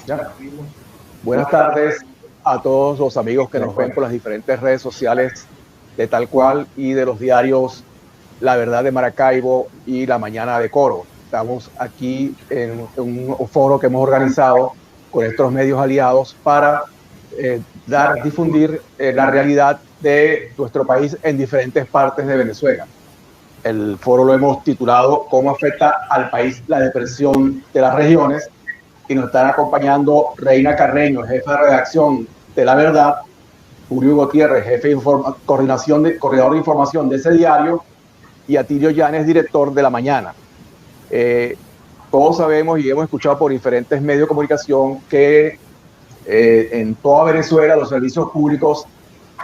Ya. Buenas tardes a todos los amigos que nos ven por las diferentes redes sociales de Tal Cual y de los diarios La Verdad de Maracaibo y La Mañana de Coro. Estamos aquí en un foro que hemos organizado con estos medios aliados para difundir la realidad de nuestro país en diferentes partes de Venezuela. El foro lo hemos titulado ¿Cómo afecta al país la depresión de las regiones? Y nos están acompañando Reina Carreño, jefa de redacción de La Verdad, Julio Gutiérrez, jefe de coordinador de información de ese diario, y Atilio Llanes, director de La Mañana. Todos sabemos y hemos escuchado por diferentes medios de comunicación que en toda Venezuela los servicios públicos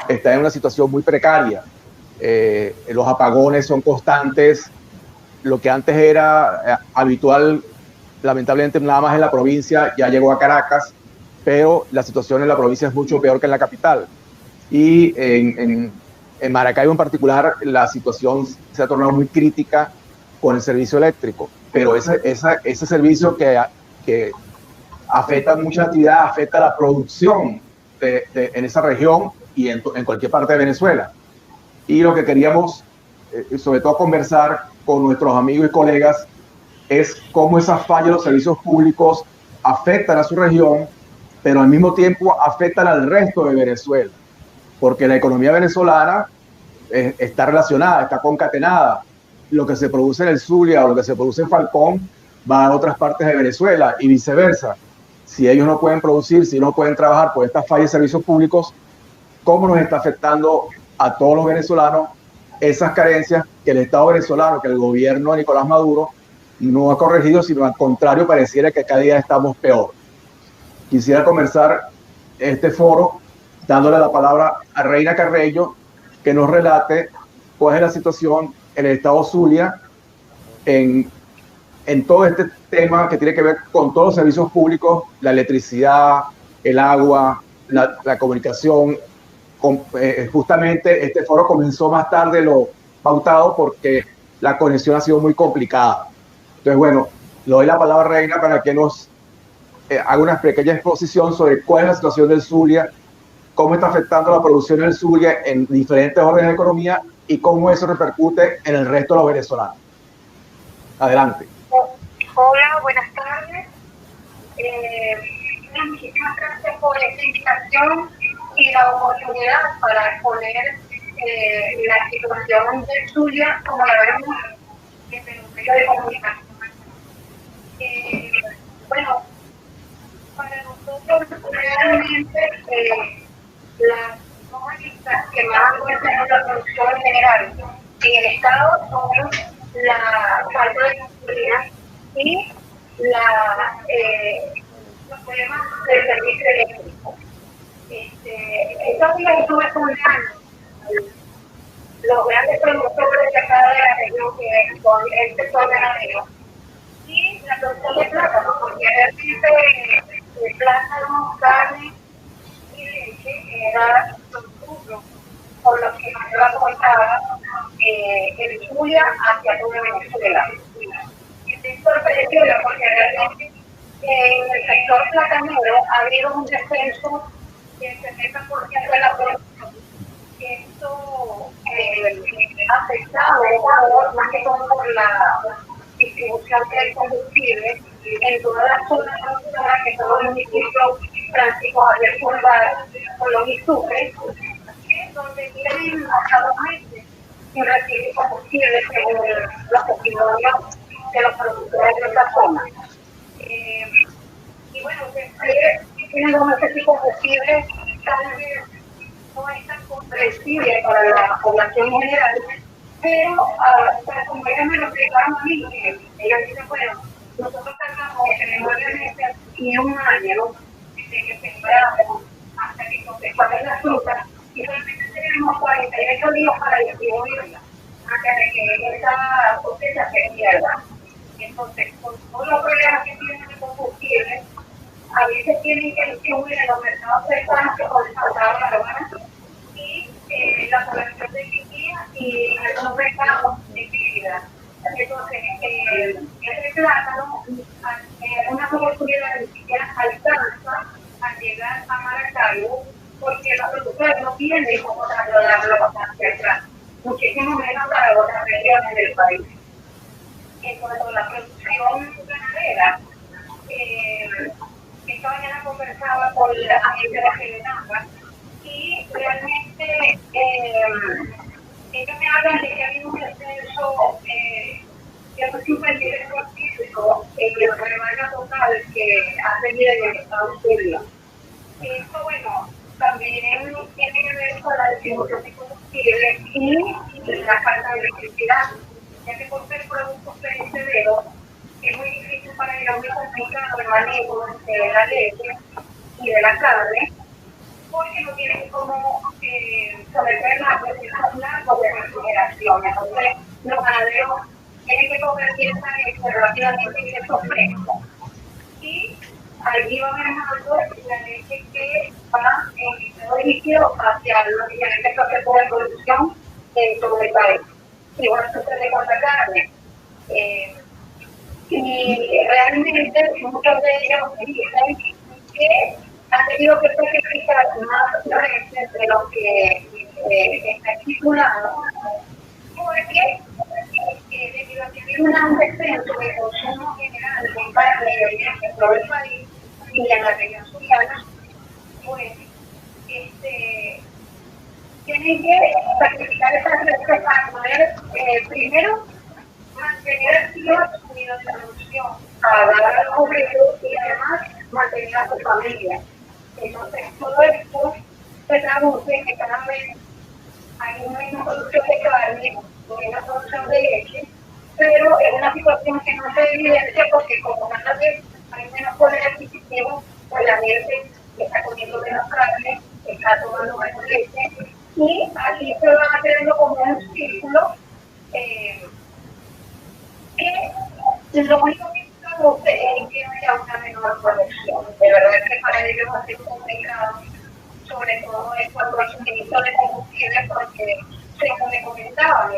están en una situación muy precaria. Los apagones son constantes. Lo que antes era habitual, lamentablemente nada más en la provincia, ya llegó a Caracas, pero la situación en la provincia es mucho peor que en la capital. Y en Maracaibo en particular, la situación se ha tornado muy crítica con el servicio eléctrico, pero ese servicio que afecta mucha actividad, afecta la producción en esa región y en cualquier parte de Venezuela. Y lo que queríamos, sobre todo, conversar con nuestros amigos y colegas es cómo esas fallas de los servicios públicos afectan a su región, pero al mismo tiempo afectan al resto de Venezuela, porque la economía venezolana está relacionada, está concatenada. Lo que se produce en el Zulia o lo que se produce en Falcón va a otras partes de Venezuela y viceversa. Si ellos no pueden producir, si no pueden trabajar por estas fallas de servicios públicos, ¿cómo nos está afectando a todos los venezolanos esas carencias que el Estado venezolano, que el gobierno de Nicolás Maduro no ha corregido, sino al contrario, pareciera que cada día estamos peor? Quisiera comenzar este foro dándole la palabra a Reina Carreño, que nos relate cuál es la situación en el estado Zulia en todo este tema que tiene que ver con todos los servicios públicos, la electricidad, el agua, la comunicación. Justamente este foro comenzó más tarde de lo pautado porque la conexión ha sido muy complicada. Entonces, bueno, le doy la palabra a Reina para que nos haga una pequeña exposición sobre cuál es la situación del Zulia, cómo está afectando la producción del Zulia en diferentes órdenes de economía y cómo eso repercute en el resto de los venezolanos. Adelante. Hola, buenas tardes. Muchísimas gracias por esta invitación y la oportunidad para exponer la situación del Zulia como la vemos desde los medios de comunicación. Bueno, para nosotros realmente las dos listas que más afectan la producción en general en el Estado son la falta de gasolina y los problemas del servicio eléctrico. Estos días estuve sondando los grandes productores de acá de la región, que son el sector ganadero, y la producción de plátano, porque realmente el plátano, carne y leche era los productos por los que más aportaba el Zulia hacia toda Venezuela. Estoy sorprendida porque realmente en el sector platanero ha habido un descenso del 70% de la producción. Esto ha afectado más que todo por la distribución del combustible en todas las zonas productoras, que son los municipios Francisco Javier Pulgar, Colón y Sucre, donde tienen hasta 2 meses sin recibir combustible según los testimonios de los productores de esa zona. Y bueno, tienen 2 meses sin combustible, tal vez no es tan comprensible para la población en general, pero como ellos me lo explicaron a mí, ellos dicen, bueno, nosotros tardamos entre 9 meses y 1 año desde que sembramos hasta que cosechamos la fruta, y realmente tenemos 48 días para distribuirla antes de que esa cosecha se pierda. Entonces, con todos los problemas que tienen de combustible, a veces tienen que distribuir en los mercados cercanos que constataron la aduana y la población de Guinea y en algunos mercados de Fibra. Entonces, ese plátano algunas oportunidades ni siquiera alcanza a llegar a Maracaibo porque los productores no tienen cómo trasladarlo hacia atrás, muchísimo menos para otras regiones del país. En cuanto a la producción ganadera, esta mañana conversaba con la agente de Regeneración y realmente ellos me hablan de que ha habido un descenso que es superior científico en el rebaño total que ha tenido en el Estado Unidos. Esto, bueno, también tiene que ver con la distribución de combustible y la falta de electricidad, ya que por ser productos perecederos es muy difícil para ellos, muy complicado el manejo de la leche y de la carne, porque no tienen cómo someterla a procesos largos de refrigeración. Entonces, los ganaderos tienen que convertir esa leche relativamente en queso fresco. Y allí va mermando la leche que va en estado líquido hacia los diferentes procesos de producción en todo el país. Igual sucede con la carne. Y realmente muchos de ellos dicen que han tenido que sacrificar más redes de lo que está estipulado, porque debido a que hay un descenso de consumo general en carne en todo el país y en la región suriana, pues tienen que sacrificar esas redes para poder primero mantener activos sus nidos de producción, a dar a los obreros y además mantener a su familia. Entonces, todo esto se traduce en que cada vez hay menos producción de carne, menos producción de leche, pero es una situación que no se evidencia porque como cada vez hay menos poder adquisitivo, pues la gente está comiendo menos carne, está tomando menos leche, y así se va haciendo como un círculo que lo único que traduce es que haya una menor producción. De verdad que para ellos va a ser complicado, sobre todo en cuanto al suministro de combustible, porque, según me comentaban,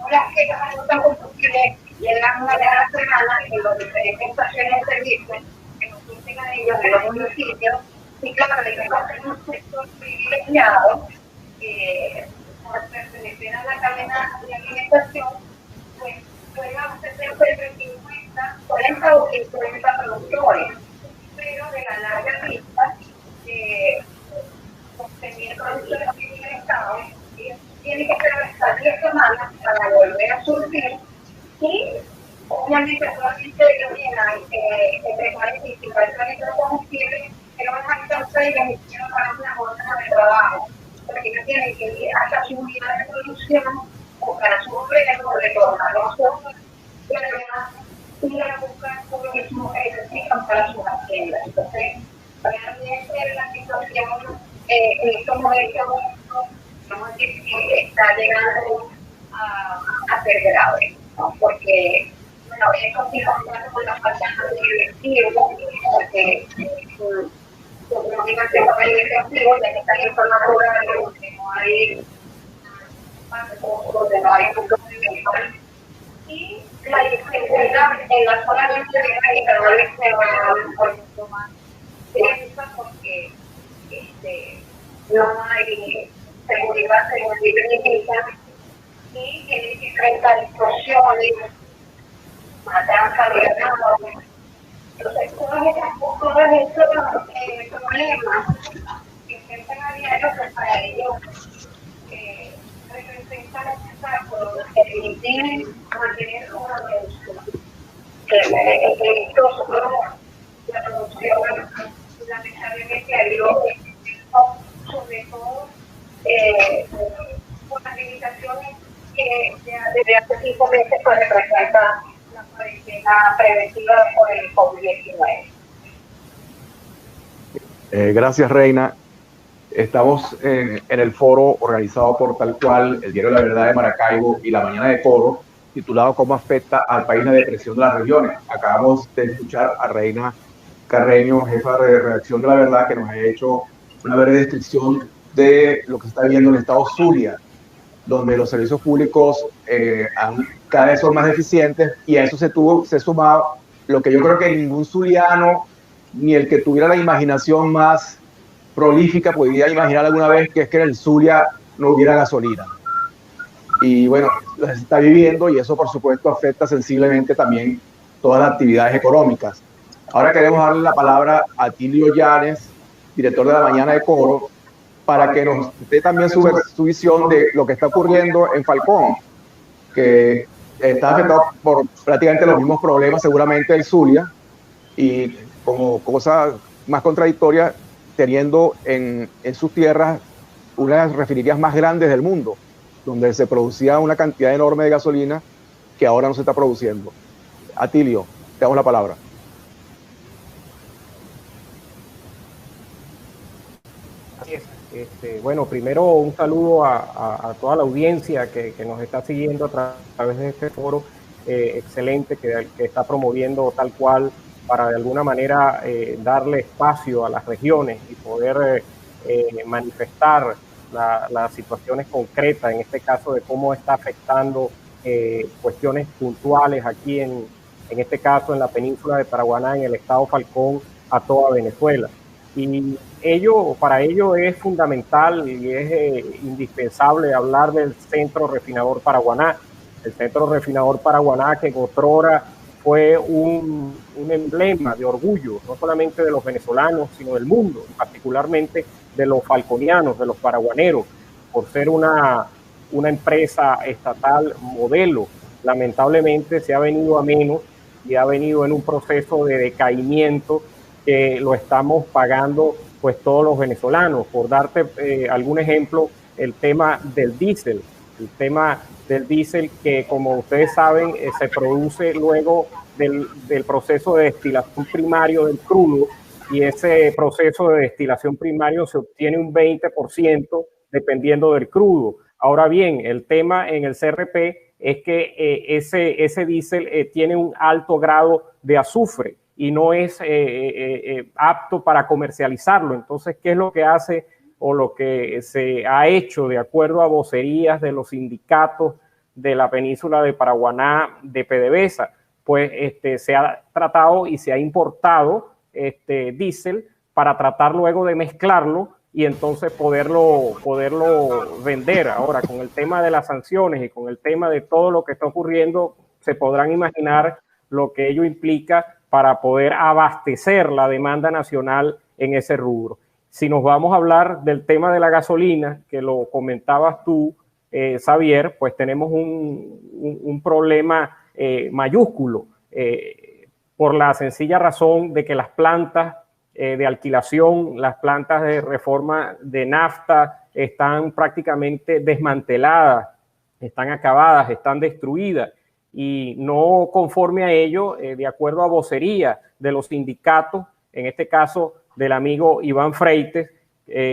las que gastan combustible llegan una vez a la semana en las diferentes estaciones de servicio que nos surten a ellos en los municipios, y claro, de que va a ser un sector privilegiado, por pertenecer a la cadena de alimentación, pues pueden abstenerse entre 40 o 50 productores, pero de la larga lista de obtener productores privilegiados, tiene que esperar hasta 10 semanas para volver a surtir y obviamente solamente ellos llenan entre 40 y 50 litros de combustible, pero van a alcanzar y les hicieron para una jornada de trabajo, porque no tienen que ir hasta su unidad de producción o para su obrero retornar los fondos y además ir a buscar todo lo mismo que necesitan para sus haciendas. Entonces, realmente la situación en estos momentos vamos a decir que está llegando a ser grave, ¿no? Porque bueno, esto sí contando con la falta de directivo, porque no digan que no hay directivo, ya que están en forma rural, donde no hay puntos de vista. Y la disponibilidad en la zona de y cada vez se va poniendo más densa porque no hay seguridad y tienen que enfrentar distorsiones, matanzas de ganado. Entonces, todos estos problemas que enfrentan a diario, pues para ellos representan obstáculos que impiden mantener una producción. La producción, lamentablemente, ha habido sobre todo por las limitaciones que desde hace 5 meses pues representa la cuarentena preventiva por el COVID-19. Gracias, Reina. Estamos en el foro organizado por Tal Cual, el Diario La Verdad de Maracaibo y La Mañana de Coro, titulado ¿Cómo afecta al país la depresión de las regiones? Acabamos de escuchar a Reina Carreño, jefa de redacción de La Verdad, que nos ha hecho una breve descripción de lo que se está viviendo en el estado Zulia, donde los servicios públicos han cada vez son más deficientes, y a eso se sumaba lo que yo creo que ningún zuliano, ni el que tuviera la imaginación más prolífica, podía imaginar alguna vez, que es que en el Zulia no hubiera gasolina. Y bueno, se está viviendo, y eso por supuesto afecta sensiblemente también todas las actividades económicas. Ahora queremos darle la palabra a Atilio Llanes, director de La Mañana de Coro, para que nos dé también su visión de lo que está ocurriendo en Falcón, que está afectado por prácticamente los mismos problemas seguramente del Zulia, y como cosa más contradictoria, teniendo en sus tierras una de las refinerías más grandes del mundo, donde se producía una cantidad enorme de gasolina que ahora no se está produciendo. Atilio, te damos la palabra. Así es. Bueno, primero un saludo a toda la audiencia que nos está siguiendo a través de este foro excelente que está promoviendo tal cual, para de alguna manera darle espacio a las regiones y poder manifestar las situaciones concretas, en este caso de cómo está afectando cuestiones puntuales aquí en este caso en la península de Paraguaná, en el estado Falcón, a toda Venezuela. Y para ello es fundamental y es indispensable hablar del Centro Refinador Paraguaná. El Centro Refinador Paraguaná, que otrora fue un emblema de orgullo, no solamente de los venezolanos, sino del mundo, particularmente de los falconianos, de los paraguaneros, por ser una empresa estatal modelo. Lamentablemente se ha venido a menos y ha venido en un proceso de decaimiento que lo estamos pagando pues todos los venezolanos. Por darte algún ejemplo, el tema del diésel. El tema del diésel, que como ustedes saben se produce luego del proceso de destilación primario del crudo, y ese proceso de destilación primario se obtiene un 20% dependiendo del crudo. Ahora bien, el tema en el CRP es que ese diésel tiene un alto grado de azufre y no es apto para comercializarlo. Entonces, ¿qué es lo que hace o lo que se ha hecho de acuerdo a vocerías de los sindicatos de la península de Paraguaná, de PDVSA? Pues se ha tratado y se ha importado diésel para tratar luego de mezclarlo y entonces poderlo vender. Ahora, con el tema de las sanciones y con el tema de todo lo que está ocurriendo, se podrán imaginar lo que ello implica para poder abastecer la demanda nacional en ese rubro. Si nos vamos a hablar del tema de la gasolina, que lo comentabas tú, Xavier, pues tenemos un problema mayúsculo, por la sencilla razón de que las plantas de alquilación, las plantas de reforma de nafta están prácticamente desmanteladas, están acabadas, están destruidas, y no conforme a ello, de acuerdo a vocería de los sindicatos, en este caso del amigo Iván Freites,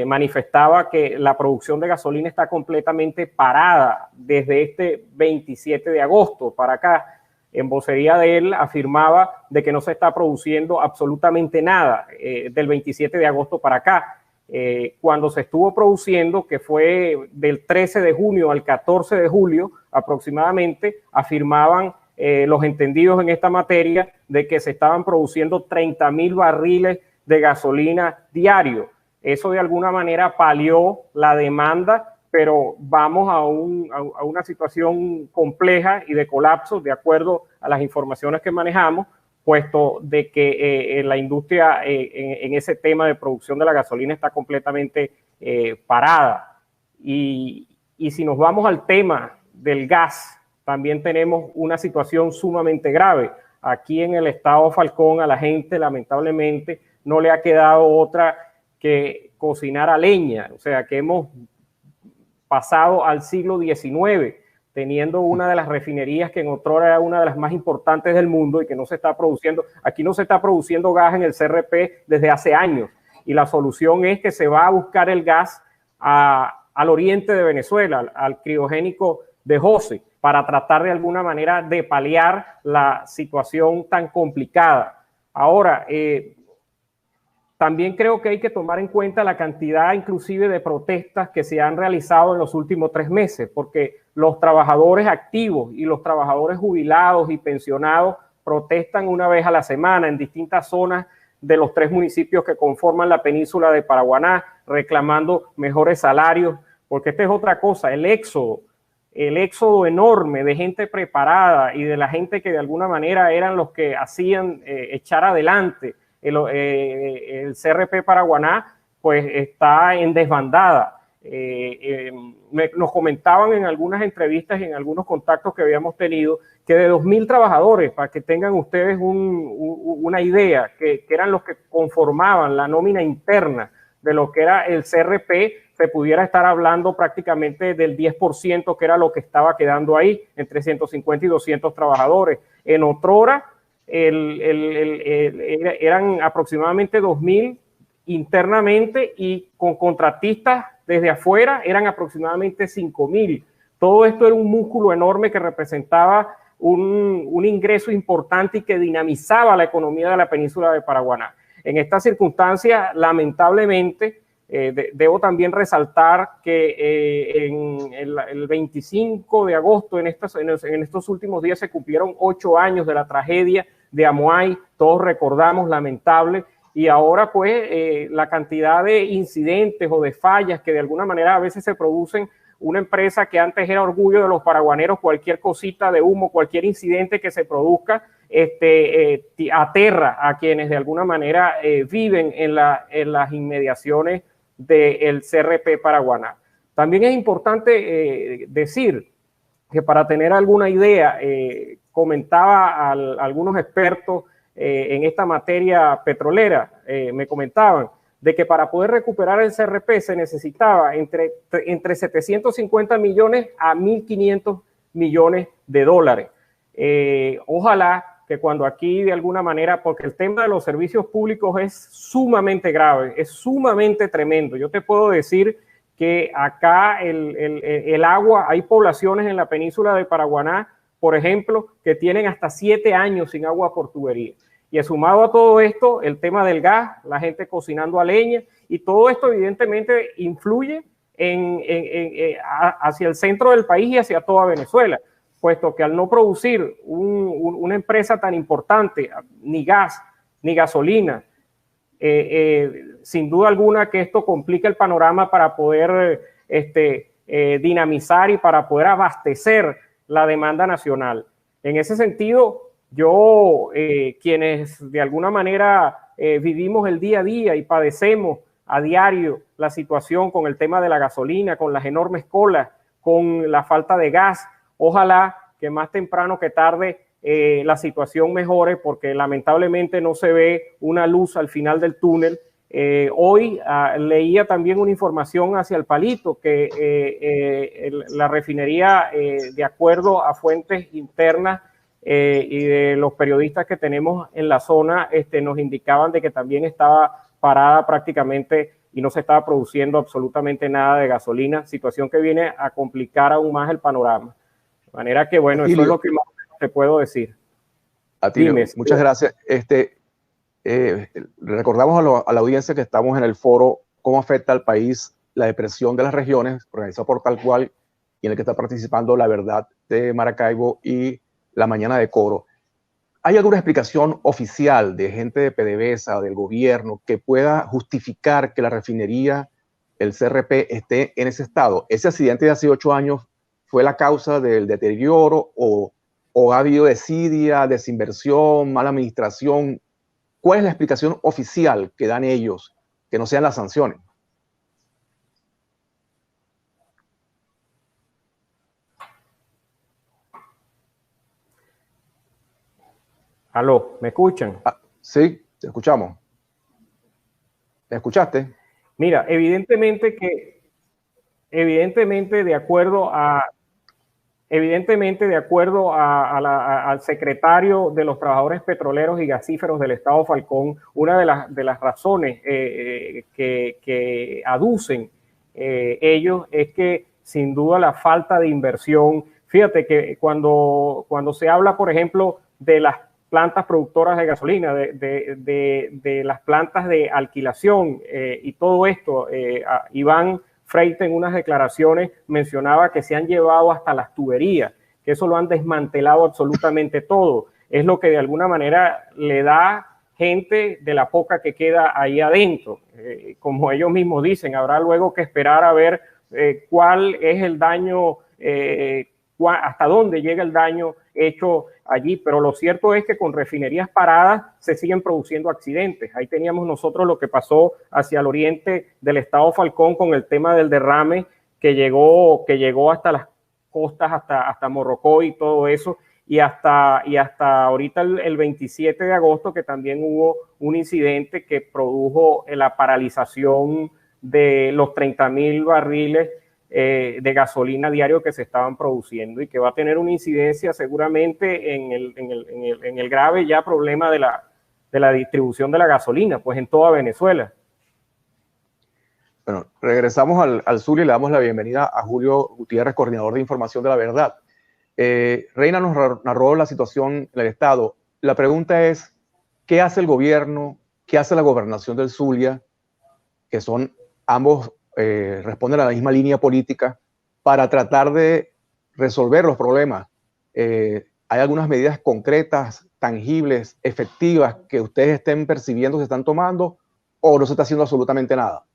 manifestaba que la producción de gasolina está completamente parada desde este 27 de agosto para acá. En vocería de él afirmaba de que no se está produciendo absolutamente nada del 27 de agosto para acá. Cuando se estuvo produciendo, que fue del 13 de junio al 14 de julio aproximadamente, afirmaban los entendidos en esta materia de que se estaban produciendo 30.000 barriles de gasolina diario. Eso de alguna manera palió la demanda, pero vamos a una situación compleja y de colapso, de acuerdo a las informaciones que manejamos, puesto de que la industria en ese tema de producción de la gasolina está completamente parada. Y si nos vamos al tema del gas, también tenemos una situación sumamente grave. Aquí en el estado Falcón a la gente lamentablemente no le ha quedado otra que cocinar a leña, o sea que hemos pasado al siglo XIX, teniendo una de las refinerías que en otrora era una de las más importantes del mundo y que no se está produciendo. Aquí no se está produciendo gas en el CRP desde hace años, y la solución es que se va a buscar el gas al oriente de Venezuela, al criogénico de José, para tratar de alguna manera de paliar la situación tan complicada. Ahora, también creo que hay que tomar en cuenta la cantidad inclusive de protestas que se han realizado en los últimos 3 meses, porque los trabajadores activos y los trabajadores jubilados y pensionados protestan una vez a la semana en distintas zonas de los 3 municipios que conforman la península de Paraguaná, reclamando mejores salarios, porque esta es otra cosa, el éxodo enorme de gente preparada y de la gente que de alguna manera eran los que hacían echar adelante el CRP Paraguaná, pues está en desbandada. Nos comentaban en algunas entrevistas y en algunos contactos que habíamos tenido que de 2.000 trabajadores, para que tengan ustedes una idea, que eran los que conformaban la nómina interna de lo que era el CRP, se pudiera estar hablando prácticamente del 10%, que era lo que estaba quedando ahí, entre 150 y 200 trabajadores. En otrora, eran aproximadamente 2.000 internamente, y con contratistas desde afuera eran aproximadamente 5.000. Todo esto era un músculo enorme que representaba un ingreso importante y que dinamizaba la economía de la península de Paraguaná. En estas circunstancias, lamentablemente, debo también resaltar que en el 25 de agosto, en estos últimos días, se cumplieron 8 años de la tragedia de Amoay, todos recordamos, lamentable, y ahora pues la cantidad de incidentes o de fallas que de alguna manera a veces se producen. Una empresa que antes era orgullo de los paraguaneros, cualquier cosita de humo, cualquier incidente que se produzca, aterra a quienes de alguna manera viven en las inmediaciones del CRP Paraguaná. También es importante decir que, para tener alguna idea, comentaba algunos expertos en esta materia petrolera, me comentaban de que para poder recuperar el CRP se necesitaba entre 750 millones a 1.500 millones de dólares. Ojalá que cuando aquí de alguna manera, porque el tema de los servicios públicos es sumamente grave, es sumamente tremendo. Yo te puedo decir que acá el agua, hay poblaciones en la península de Paraguaná, por ejemplo, que tienen hasta 7 años sin agua por tubería. Y sumado a todo esto, el tema del gas, la gente cocinando a leña, y todo esto evidentemente influye hacia el centro del país y hacia toda Venezuela, puesto que al no producir una empresa tan importante, ni gas, ni gasolina, sin duda alguna que esto complica el panorama para poder dinamizar y para poder abastecer la demanda nacional. En ese sentido, yo, quienes de alguna manera vivimos el día a día y padecemos a diario la situación con el tema de la gasolina, con las enormes colas, con la falta de gas, ojalá que más temprano que tarde la situación mejore, porque lamentablemente no se ve una luz al final del túnel. Hoy leía también una información hacia el Palito que la refinería, de acuerdo a fuentes internas y de los periodistas que tenemos en la zona, nos indicaban de que también estaba parada prácticamente y no se estaba produciendo absolutamente nada de gasolina, situación que viene a complicar aún más el panorama. De manera que, bueno, Atilio, eso es lo que más te puedo decir. Atilio, dime, muchas gracias. Recordamos a la audiencia que estamos en el foro ¿Cómo afecta al país la depresión de las regiones?, organizado por Tal Cual, y en el que está participando La Verdad de Maracaibo y La Mañana de Coro. ¿Hay alguna explicación oficial de gente de PDVSA o del gobierno que pueda justificar que la refinería, el CRP, esté en ese estado? ¿Ese accidente de hace 8 años fue la causa del deterioro o ha habido desidia, desinversión, mala administración? ¿Cuál es la explicación oficial que dan ellos, que no sean las sanciones? Aló, ¿me escuchan? Sí, te escuchamos. ¿Me escuchaste? Mira, evidentemente de acuerdo al secretario de los Trabajadores Petroleros y Gasíferos del Estado Falcón, una de las razones que aducen ellos es que sin duda la falta de inversión. Fíjate que cuando se habla, por ejemplo, de las plantas productoras de gasolina, de las plantas de alquilación y todo esto, Iván, Freite en unas declaraciones mencionaba que se han llevado hasta las tuberías, que eso lo han desmantelado absolutamente todo. Es lo que de alguna manera le da gente de la poca que queda ahí adentro. Como ellos mismos dicen, habrá luego que esperar a ver cuál es el daño, hasta dónde llega el daño hecho allí, pero lo cierto es que con refinerías paradas se siguen produciendo accidentes. Ahí teníamos nosotros lo que pasó hacia el oriente del estado Falcón con el tema del derrame que llegó hasta las costas, hasta Morrocoy y todo eso, y hasta ahorita el 27 de agosto que también hubo un incidente que produjo la paralización de los 30,000 barriles de gasolina diario que se estaban produciendo y que va a tener una incidencia seguramente en el grave ya problema de la distribución de la gasolina, pues en toda Venezuela. Bueno, regresamos al Zulia y le damos la bienvenida a Julio Gutiérrez, coordinador de información de La Verdad. Reina nos narró la situación en el estado. La pregunta es, ¿qué hace el gobierno? ¿Qué hace la gobernación del Zulia? Que son ambos, responden a la misma línea política para tratar de resolver los problemas. ¿Hay algunas medidas concretas, tangibles, efectivas que ustedes estén percibiendo, se están tomando, o no se está haciendo absolutamente nada?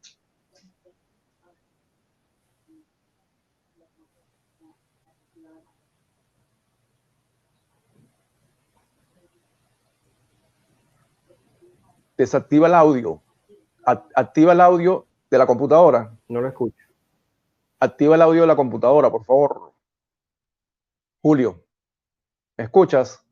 Desactiva el audio. Activa el audio de la computadora. No lo escucho. Activa el audio de la computadora, por favor. Julio, ¿me escuchas?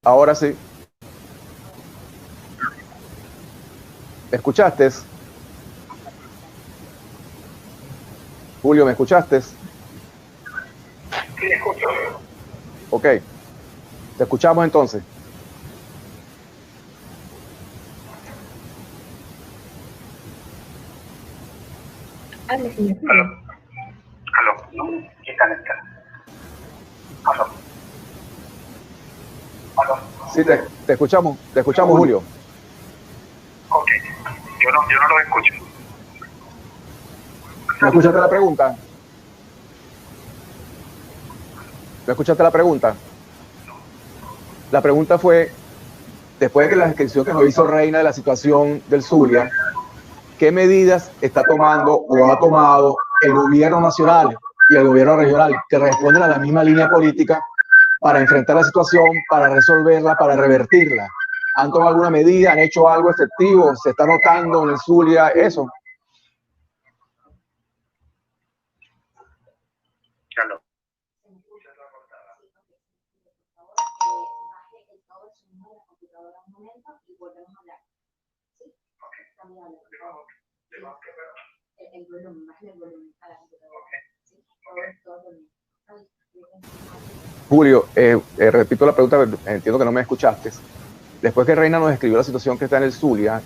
Ahora sí. ¿Me escuchaste? Julio, ¿me escuchaste? Sí, escucho. Ok. Te escuchamos entonces. Aló. ¿Qué tal está? Aló. Sí, te escuchamos, Julio. Ok. Yo no lo escucho. ¿Me escuchaste la pregunta? ¿Me escuchaste la pregunta? La pregunta fue, después de la descripción que nos hizo Reina de la situación del Zulia, ¿qué medidas está tomando o ha tomado el gobierno nacional y el gobierno regional que responden a la misma línea política para enfrentar la situación, para resolverla, para revertirla? ¿Han tomado alguna medida? ¿Han hecho algo efectivo? ¿Se está notando en el Zulia eso? Aló. Julio, repito la pregunta, entiendo que no me escuchaste. Después que Reina nos describió la situación que está en el Zulia,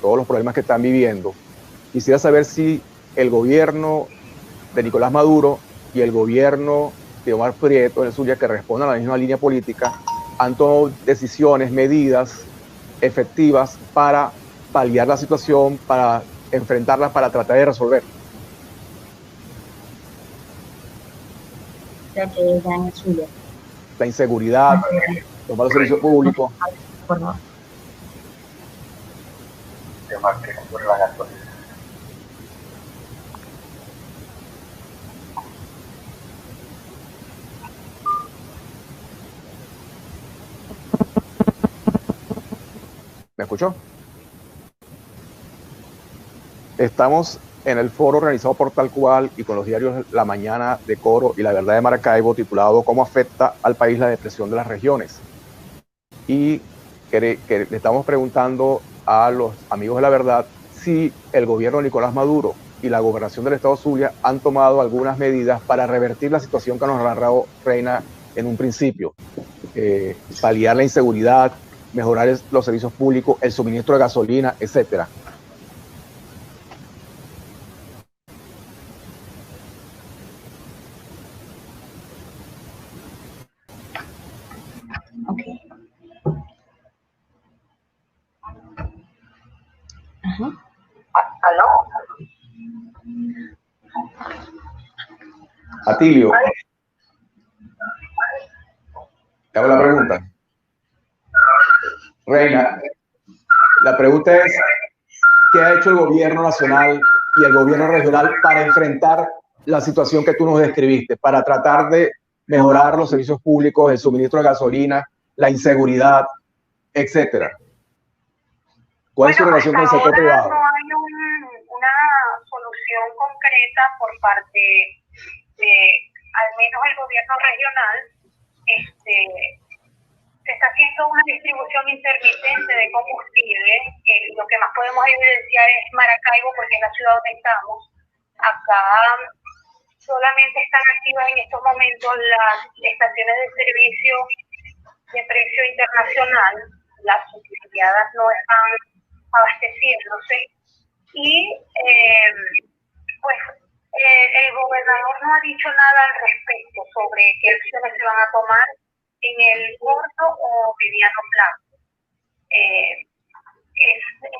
todos los problemas que están viviendo, quisiera saber si el gobierno de Nicolás Maduro y el gobierno de Omar Prieto en el Zulia, que responden a la misma línea política, han tomado decisiones, medidas efectivas para paliar la situación, para enfrentarla, para tratar de resolver. La inseguridad, los malos servicios públicos. ¿Me escuchó? Estamos en el foro organizado por Tal Cual y con los diarios La Mañana de Coro y La Verdad de Maracaibo, titulado ¿Cómo afecta al país la depresión de las regiones? Y que le estamos preguntando a los amigos de La Verdad si el gobierno de Nicolás Maduro y la gobernación del estado Zulia han tomado algunas medidas para revertir la situación que nos narró Reina en un principio. Paliar la inseguridad, mejorar los servicios públicos, el suministro de gasolina, etcétera. ¿Aló? Atilio, te hago la pregunta. Reina, la pregunta es, ¿qué ha hecho el gobierno nacional y el gobierno regional para enfrentar la situación que tú nos describiste, para tratar de mejorar los servicios públicos, el suministro de gasolina, la inseguridad, etcétera? ¿Cuál es su relación con el sector privado? No hay una solución concreta por parte de, al menos el gobierno regional. Se está haciendo una distribución intermitente de combustible. Lo que más podemos evidenciar es Maracaibo, porque es la ciudad donde estamos. Acá solamente están activas en estos momentos las estaciones de servicio de precio internacional. Las subsidiadas no están abasteciéndose. Y el gobernador no ha dicho nada al respecto sobre qué acciones se van a tomar en el corto o mediano plazo.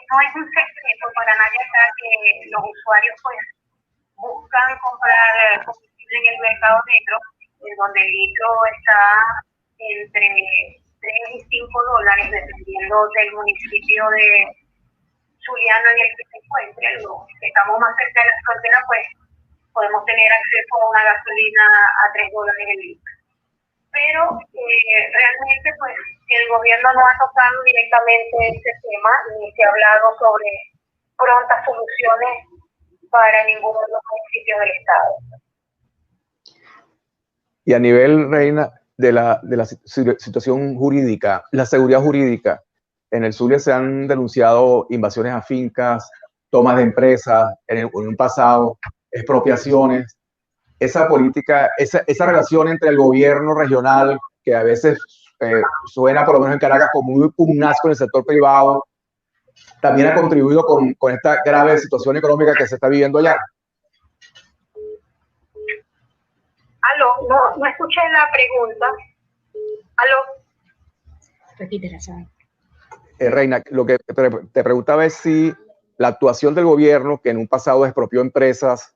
No es un secreto para nadie acá que los usuarios pues buscan comprar combustible en el mercado negro, en donde el litro está entre 3 y 5 dólares, dependiendo del municipio de Zuliano en el que se encuentre. Los que estamos más cerca de la frontera, pues podemos tener acceso a una gasolina a 3 dólares el litro. Pero realmente pues el gobierno no ha tocado directamente este tema, ni se ha hablado sobre prontas soluciones para ninguno de los municipios del estado. Y a nivel, Reina, de la situación jurídica, la seguridad jurídica, en el Zulia se han denunciado invasiones a fincas, tomas de empresas, en un pasado, expropiaciones. Esa política, esa relación entre el gobierno regional, que a veces suena, por lo menos en Caracas, como muy pugnaz con el sector privado, también ha contribuido con esta grave situación económica que se está viviendo allá. Aló, no escuché la pregunta. Aló. Repítela, ¿sabes? Reina, lo que te preguntaba es si la actuación del gobierno, que en un pasado expropió empresas,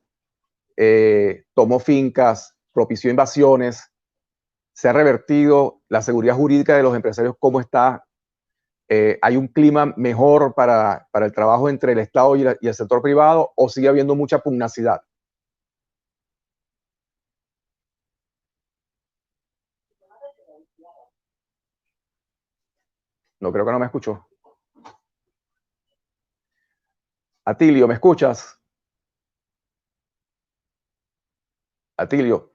tomó fincas, propició invasiones, se ha revertido la seguridad jurídica de los empresarios, ¿cómo está? ¿Hay un clima mejor para el trabajo entre el Estado y el sector privado, o sigue habiendo mucha pugnacidad? No, creo que no me escuchó. Atilio, ¿me escuchas? Atilio.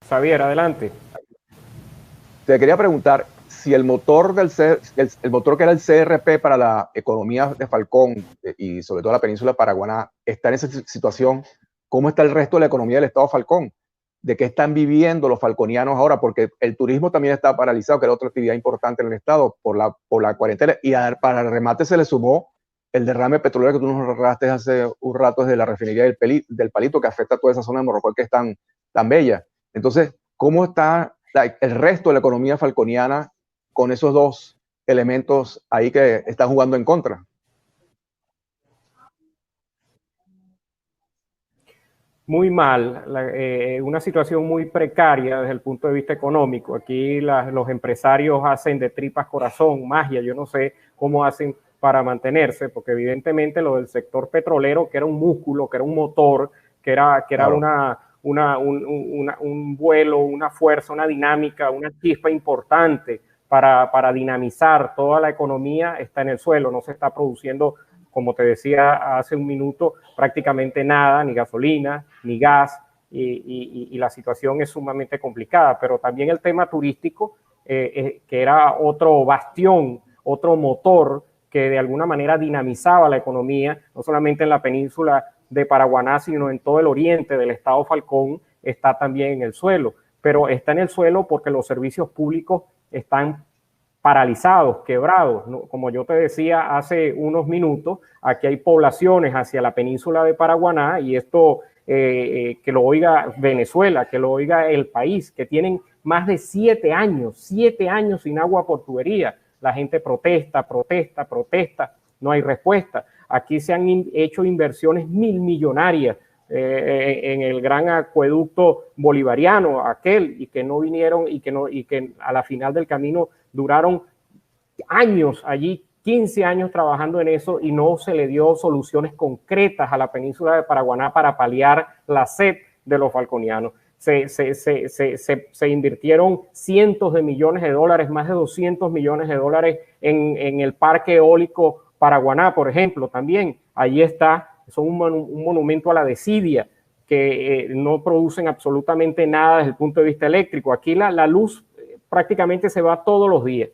Xavier, adelante. Te quería preguntar si el motor el motor que era el CRP para la economía de Falcón y sobre todo la península de Paraguaná está en esa situación. ¿Cómo está el resto de la economía del estado Falcón? ¿De qué están viviendo los falconianos ahora? Porque el turismo también está paralizado, que era otra actividad importante en el estado por la cuarentena. Y para el remate se le sumó el derrame petrolero que tú nos narraste hace un rato desde la refinería del Palito, que afecta a toda esa zona de Morrocoy que es tan bella. Entonces, ¿cómo está el resto de la economía falconiana con esos dos elementos ahí que están jugando en contra? Muy mal, una situación muy precaria desde el punto de vista económico. Aquí los empresarios hacen de tripas corazón, magia, yo no sé cómo hacen para mantenerse, porque evidentemente lo del sector petrolero, que era un músculo, que era un motor, que era claro, un vuelo, una fuerza, una dinámica, una chispa importante para dinamizar toda la economía, está en el suelo, no se está produciendo, como te decía hace un minuto, prácticamente nada, ni gasolina, ni gas, y la situación es sumamente complicada. Pero también el tema turístico, que era otro bastión, otro motor que de alguna manera dinamizaba la economía, no solamente en la península de Paraguaná, sino en todo el oriente del estado Falcón, está también en el suelo. Pero está en el suelo porque los servicios públicos están paralizados, quebrados, ¿no? Como yo te decía hace unos minutos, aquí hay poblaciones hacia la península de Paraguaná, y esto que lo oiga Venezuela, que lo oiga el país, que tienen más de 7 años sin agua por tubería. La gente protesta, no hay respuesta. aquí se han hecho inversiones millonarias en el gran acueducto bolivariano, y que no vinieron y que a la final del camino duraron años allí, 15 años trabajando en eso, y no se le dio soluciones concretas a la península de Paraguaná para paliar la sed de los falconianos. Se invirtieron cientos de millones de dólares, más de 200 millones de dólares en el parque eólico Paraguaná, por ejemplo, también. Allí está, son un monumento a la desidia, que no producen absolutamente nada desde el punto de vista eléctrico. Aquí la luz prácticamente se va todos los días.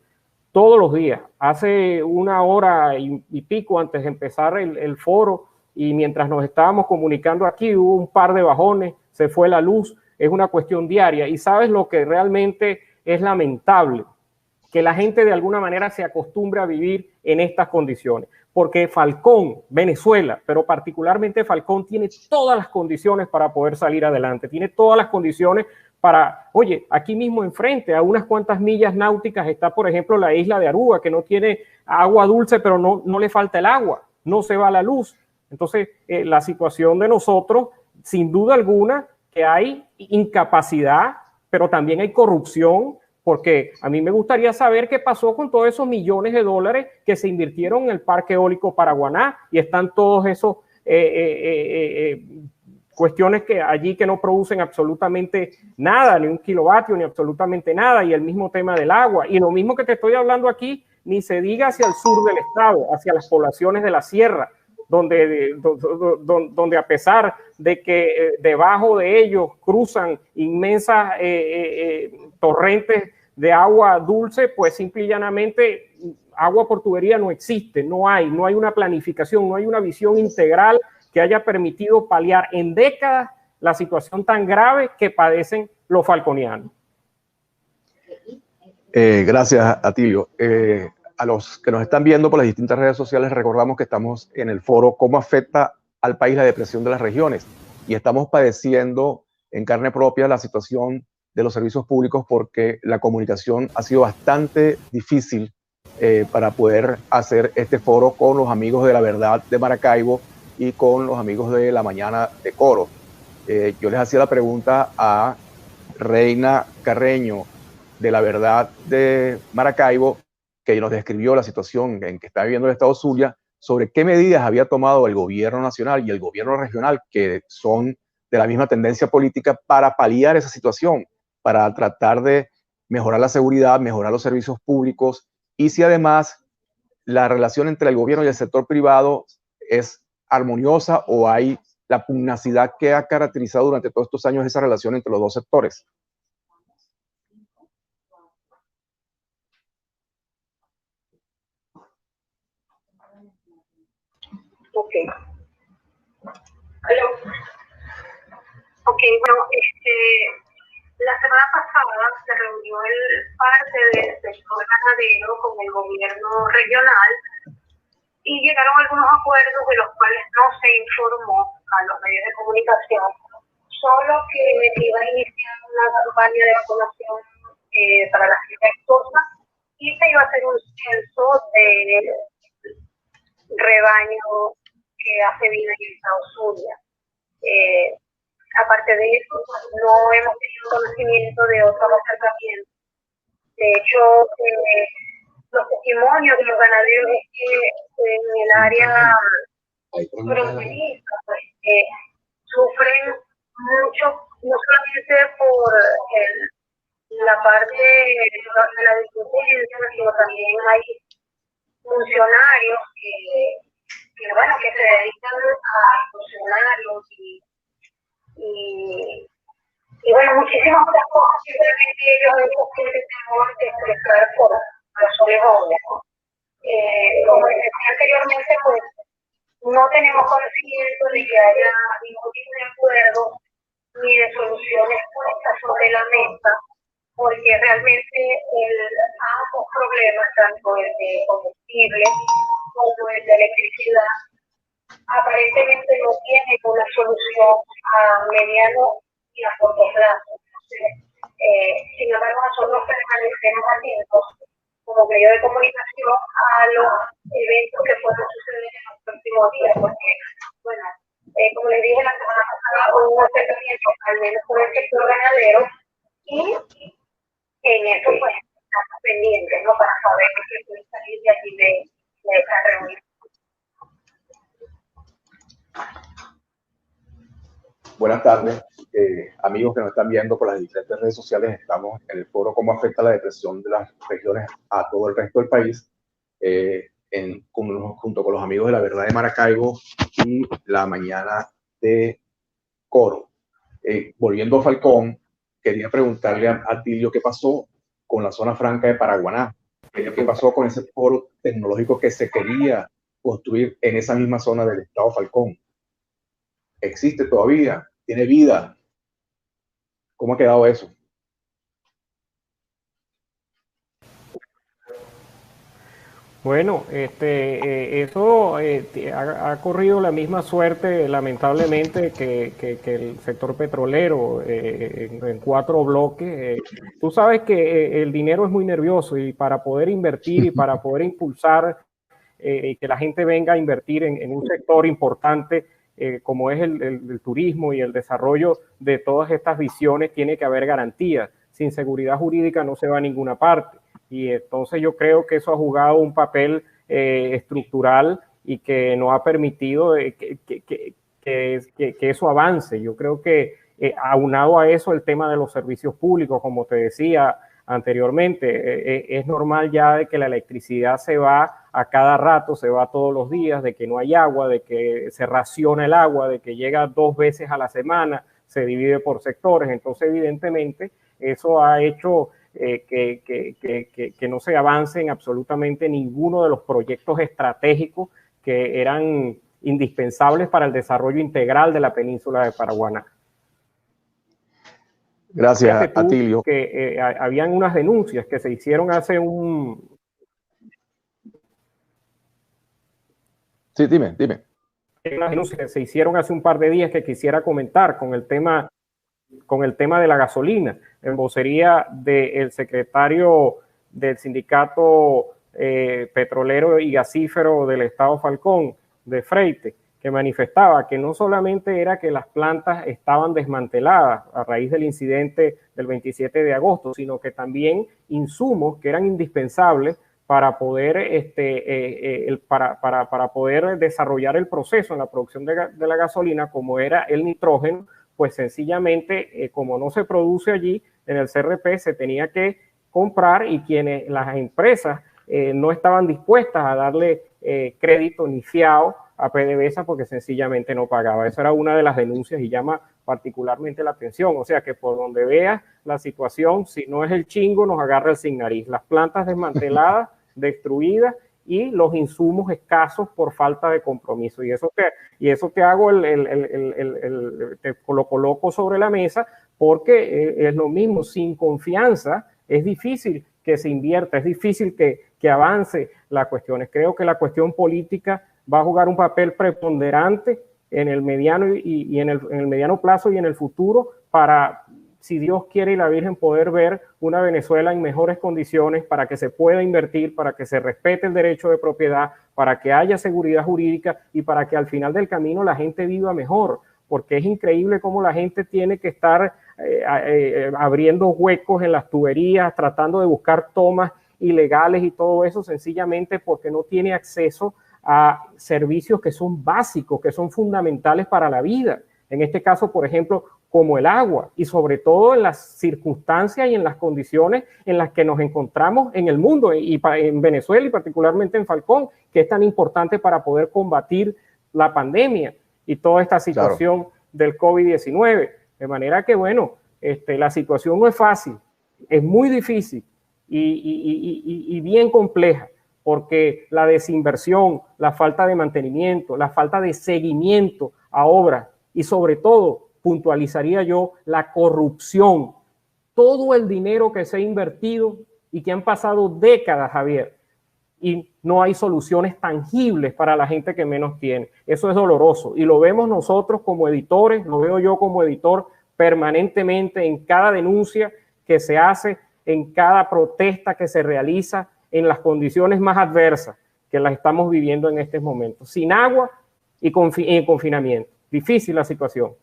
Todos los días. Hace una hora y pico antes de empezar el foro, y mientras nos estábamos comunicando aquí, hubo un par de bajones, se fue la luz. Es una cuestión diaria. Y sabes lo que realmente es lamentable, que la gente de alguna manera se acostumbre a vivir en estas condiciones, porque Falcón, Venezuela, pero particularmente Falcón, tiene todas las condiciones para poder salir adelante, tiene todas las condiciones para, oye, aquí mismo enfrente, a unas cuantas millas náuticas, está, por ejemplo, la isla de Aruba, que no tiene agua dulce, pero no le falta el agua, no se va la luz. Entonces, la situación de nosotros, sin duda alguna, que hay incapacidad, pero también hay corrupción, porque a mí me gustaría saber qué pasó con todos esos millones de dólares que se invirtieron en el parque eólico Paraguaná, y están todos esos cuestiones que allí que no producen absolutamente nada, ni un kilovatio, ni absolutamente nada, y el mismo tema del agua, y lo mismo que te estoy hablando aquí, ni se diga hacia el sur del estado, hacia las poblaciones de la sierra, donde a pesar de que debajo de ellos cruzan inmensas torrentes de agua dulce, pues simple y llanamente agua por tubería no existe, no hay una planificación, no hay una visión integral que haya permitido paliar en décadas la situación tan grave que padecen los falconianos. Gracias, Atilio. A los que nos están viendo por las distintas redes sociales, recordamos que estamos en el foro ¿Cómo afecta al país la depresión de las regiones? Y estamos padeciendo en carne propia la situación de los servicios públicos, porque la comunicación ha sido bastante difícil para poder hacer este foro con los amigos de La Verdad de Maracaibo y con los amigos de La Mañana de Coro. Yo les hacía la pregunta a Reina Carreño de La Verdad de Maracaibo, que nos describió la situación en que está viviendo el estado Zulia, sobre qué medidas había tomado el gobierno nacional y el gobierno regional, que son de la misma tendencia política, para paliar esa situación, para tratar de mejorar la seguridad, mejorar los servicios públicos, y si además la relación entre el gobierno y el sector privado es armoniosa, o hay la pugnacidad que ha caracterizado durante todos estos años esa relación entre los dos sectores. Ok. ¿Aló? Ok, bueno, la semana pasada se reunió parte del sector ganadero con el gobierno regional y llegaron a algunos acuerdos de los cuales no se informó a los medios de comunicación, solo que iba a iniciar una campaña de vacunación para la gente actosa, y se iba a hacer un censo de rebaño que hace vida en el estado Zulia. Aparte de eso, no hemos tenido conocimiento de otros acercamientos. De hecho, los testimonios de los ganaderos es que en el área fronteriza pues, sufren mucho, no solamente por la parte de la delincuencia, sino también hay funcionarios que se dedican a funcionarios y bueno, muchísimas otras cosas. Simplemente ellos tienen temor de expresar por razones obvias. Como decía anteriormente, pues no tenemos conocimiento de que haya ningún tipo de acuerdo ni de soluciones puestas sobre la mesa, porque realmente ambos problemas, tanto el de combustible como el de electricidad, aparentemente no tienen una solución a mediano y a corto plazo. Sin embargo, nosotros permanecemos atentos como medio de comunicación a los eventos que puedan suceder en los próximos días, porque, bueno, como les dije la semana pasada, hubo un acercamiento al menos por el sector ganadero y en eso pues estamos pendientes, ¿no? Para saber qué puede salir de allí de esta reunión. Buenas tardes, amigos que nos están viendo por las diferentes redes sociales. Estamos en el foro Cómo afecta la depresión de las regiones a todo el resto del país, junto con los amigos de La Verdad de Maracaibo y La Mañana de Coro. Volviendo a Falcón, quería preguntarle a Atilio qué pasó con la zona franca de Paraguaná, qué pasó con ese foro tecnológico que se quería construir en esa misma zona del estado Falcón. ¿Existe todavía? ¿Tiene vida? ¿Cómo ha quedado eso? Bueno, eso ha corrido la misma suerte, lamentablemente, que el sector petrolero en 4 bloques. Tú sabes que el dinero es muy nervioso y para poder invertir y para poder impulsar que la gente venga a invertir en un sector importante como es el turismo y el desarrollo de todas estas visiones, tiene que haber garantías. Sin seguridad jurídica no se va a ninguna parte. Y entonces yo creo que eso ha jugado un papel estructural y que no ha permitido que eso avance. Yo creo que aunado a eso el tema de los servicios públicos, como te decía anteriormente, es normal ya de que la electricidad se va a cada rato, se va todos los días, de que no hay agua, de que se raciona el agua, de que llega 2 veces a la semana, se divide por sectores. Entonces evidentemente eso ha hecho que no se avance en absolutamente ninguno de los proyectos estratégicos que eran indispensables para el desarrollo integral de la península de Paraguaná. Gracias, Atilio. Que habían unas denuncias que se hicieron hace un... Sí, dime. Unas denuncias que se hicieron hace un par de días que quisiera comentar con el tema de la gasolina, en vocería del secretario del sindicato petrolero y gasífero del estado Falcón, de Freite, que manifestaba que no solamente era que las plantas estaban desmanteladas a raíz del incidente del 27 de agosto, sino que también insumos que eran indispensables para poder, para poder desarrollar el proceso en la producción de la gasolina, como era el nitrógeno, pues sencillamente, como no se produce allí en el CRP, se tenía que comprar y las empresas no estaban dispuestas a darle crédito ni fiado a PDVSA porque sencillamente no pagaba. Esa era una de las denuncias y llama particularmente la atención. O sea que por donde veas la situación, si no es el chingo, nos agarra el sin nariz. Las plantas desmanteladas, destruidas y los insumos escasos por falta de compromiso. Y eso te hago te lo coloco sobre la mesa porque es lo mismo. Sin confianza es difícil que se invierta, es difícil que avance las cuestiones. Creo que la cuestión política va a jugar un papel preponderante en el mediano y en el mediano plazo y en el futuro para, si Dios quiere y la Virgen, poder ver una Venezuela en mejores condiciones para que se pueda invertir, para que se respete el derecho de propiedad, para que haya seguridad jurídica y para que al final del camino la gente viva mejor, porque es increíble cómo la gente tiene que estar abriendo huecos en las tuberías, tratando de buscar tomas ilegales y todo eso, sencillamente porque no tiene acceso a servicios que son básicos, que son fundamentales para la vida. En este caso, por ejemplo, como el agua, y sobre todo en las circunstancias y en las condiciones en las que nos encontramos en el mundo, y en Venezuela y particularmente en Falcón, que es tan importante para poder combatir la pandemia y toda esta situación del COVID-19. De manera que, bueno, la situación no es fácil, es muy difícil y bien compleja, porque la desinversión, la falta de mantenimiento, la falta de seguimiento a obras y sobre todo, puntualizaría yo, la corrupción, todo el dinero que se ha invertido y que han pasado décadas, Javier, y no hay soluciones tangibles para la gente que menos tiene. Eso es doloroso y lo vemos nosotros como editores, lo veo yo como editor permanentemente en cada denuncia que se hace, en cada protesta que se realiza, en las condiciones más adversas que las estamos viviendo en estos momentos, sin agua y en confinamiento. Difícil la situación.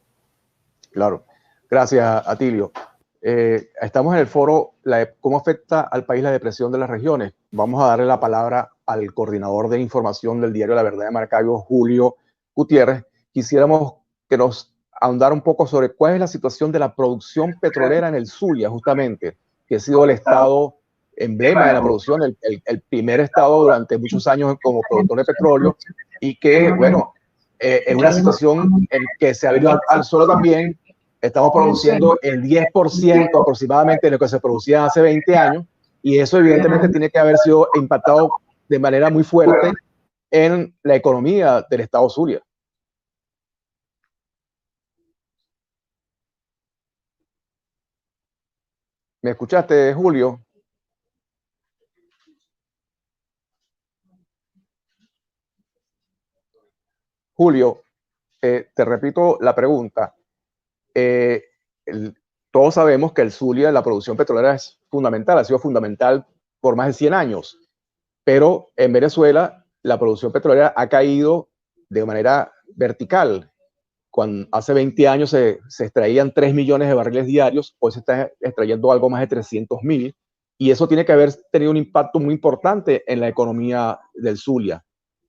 Claro. Gracias, Atilio. Estamos en el foro ¿Cómo afecta al país la depresión de las regiones? Vamos a darle la palabra al coordinador de información del diario La Verdad de Maracaibo, Julio Gutiérrez. Quisiéramos que nos ahondara un poco sobre cuál es la situación de la producción petrolera en el Zulia, justamente, que ha sido el estado emblema de la producción, el primer estado durante muchos años como productor de petróleo, y que, bueno, en una situación en que se ha venido al suelo también. Estamos produciendo el 10% aproximadamente de lo que se producía hace 20 años, y eso evidentemente tiene que haber sido impactado de manera muy fuerte en la economía del estado Zulia. ¿Me escuchaste, Julio? Julio, te repito la pregunta. Todos sabemos que el Zulia, la producción petrolera es fundamental, ha sido fundamental por más de 100 años, pero en Venezuela la producción petrolera ha caído de manera vertical. Cuando hace 20 años se extraían 3 millones de barriles diarios, hoy se está extrayendo algo más de 300.000, y eso tiene que haber tenido un impacto muy importante en la economía del Zulia.